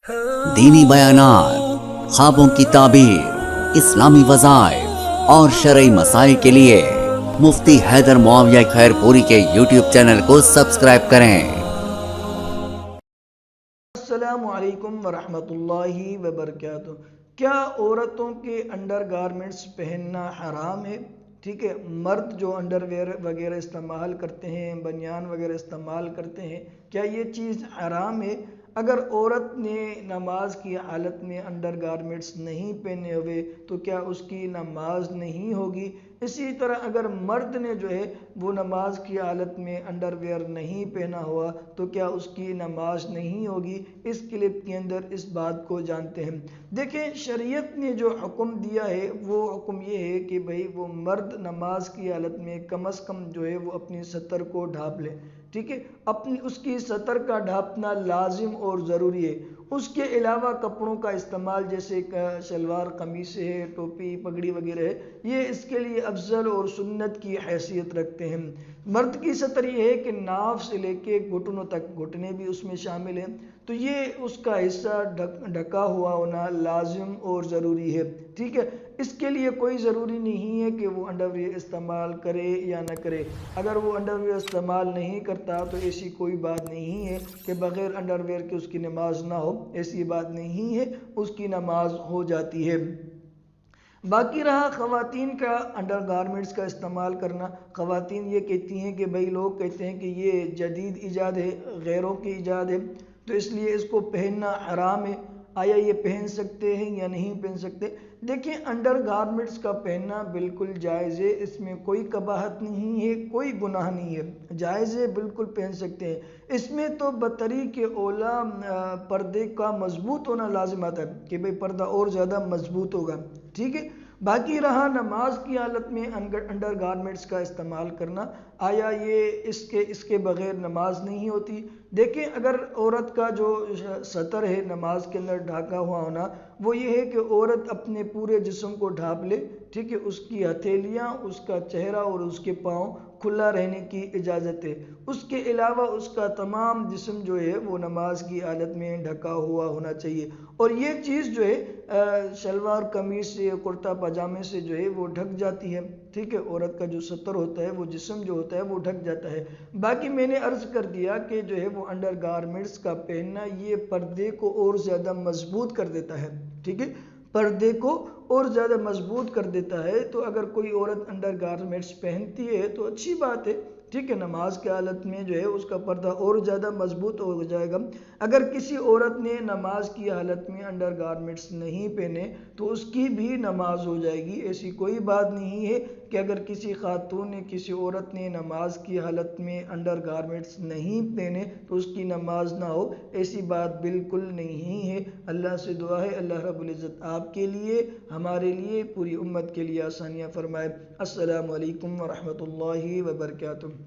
दीनी बयानात, ख्वाबों की ताबीर, इस्लामी वज़ाइफ और शरई मसाइल के लिए मुफ्ती हैदर मुआविया खैरपुरी के YouTube चैनल को सब्सक्राइब करें। अस्सलामु अलैकुम वरहमतुल्लाहि वबरकातुहू। क्या औरतों के अंडर गारमेंट्स पहनना हराम है? ठीक है, मर्द जो अंडरवेयर वगैरह इस्तेमाल करते हैं, बनियान वगैरह इस्तेमाल करते हैं, क्या ये चीज़ हराम है? अगर औरत ने नमाज की हालत में अंडर गारमेंट्स नहीं पहने हुए तो क्या उसकी नमाज नहीं होगी? इसी तरह अगर मर्द ने जो है वो नमाज की हालत में अंडरवेयर नहीं पहना हुआ तो क्या उसकी नमाज नहीं होगी? इस क्लिप के अंदर इस बात को जानते हैं। देखें, शरीयत ने जो हुक्म दिया है वो हुक्म ये है कि भाई वो मर्द नमाज की हालत में कम अज़ कम जो है वो अपनी सतर को ढाँप ले। ठीक है, अपनी उसकी सतर का ढाँपना लाजिम और ज़रूरी है। उसके अलावा कपड़ों का इस्तेमाल जैसे शलवार कमीज है, टोपी पगड़ी वगैरह है, ये इसके लिए अफजल और सुन्नत की हैसियत रखते हैं। मर्द की सतर ये है कि नाफ से लेके घुटनों तक, घुटने भी उसमें शामिल हैं, तो ये उसका हिस्सा ढका हुआ होना लाजिम और ज़रूरी है। ठीक है, इसके लिए कोई ज़रूरी नहीं है कि वो अंडरवियर इस्तेमाल करे या न करे। अगर वो अंडरवियर इस्तेमाल नहीं करता तो ऐसी कोई बात नहीं है कि बग़ैर अंडरवियर के उसकी नमाज ना हो, ऐसी बात नहीं है, उसकी नमाज हो जाती है। बाकी रहा ख़वातीन का अंडर गारमेंट्स का इस्तेमाल करना। ख़वातीन ये कहती हैं कि भाई, लोग कहते हैं कि ये जदीद ईजाद है, गैरों की ईजाद है, तो इसलिए इसको पहनना हराम है। आया ये पहन सकते हैं या नहीं पहन सकते? देखिए, अंडर गारमेंट्स का पहनना बिल्कुल जायज़ है, इसमें कोई कबाहत नहीं है, कोई गुनाह नहीं है, जायज़ है, बिल्कुल पहन सकते हैं। इसमें तो बतरी के ओला पर्दे का मजबूत होना लाजिम आता है कि भाई पर्दा और ज़्यादा मजबूत होगा। ठीक है, बाकी रहा नमाज की हालत में अंडर गारमेंट्स का इस्तेमाल करना, आया ये इसके बग़ैर नमाज नहीं होती? देखें, अगर औरत का जो सतर है नमाज के अंदर ढाका हुआ होना, वो ये है कि औरत अपने पूरे जिस्म को ढाँप ले। ठीक है, उसकी हथेलियाँ, उसका चेहरा और उसके पाँव खुला रहने की इजाज़त है। उसके अलावा उसका तमाम जिस्म जो है वो नमाज की हालत में ढका हुआ होना चाहिए। और ये चीज़ जो है शलवार कमीज से, कुर्ता पजामे से जो है वो ढक जाती है। ठीक है, औरत का जो सतर होता है, वो जिस्म जो होता है वो ढक जाता है। बाकी मैंने अर्ज़ कर दिया कि जो है वो अंडर गारमेंट्स का पहनना ये पर्दे को और ज़्यादा मजबूत कर देता है। ठीक है, पर्दे को और ज़्यादा मजबूत कर देता है। तो अगर कोई औरत अंडर गारमेंट्स पहनती है तो अच्छी बात है। ठीक है, नमाज की हालत में जो है उसका पर्दा और ज़्यादा मजबूत हो जाएगा। अगर किसी औरत ने नमाज की हालत में अंडर गारमेंट्स नहीं पहने तो उसकी भी नमाज हो जाएगी। ऐसी कोई बात नहीं है कि अगर किसी खातून ने, किसी औरत ने नमाज की हालत में अंडर गारमेंट्स नहीं पहने तो उसकी नमाज ना हो, ऐसी बात बिल्कुल नहीं है। अल्लाह से दुआ है अल्लाह रब्बुल इज़्ज़त आपके लिए, हमारे लिए, पूरी उम्मत के लिए आसानियाँ फरमाए। अस्सलामु अलैकुम वरहमतुल्लाहि वबरकातुहू।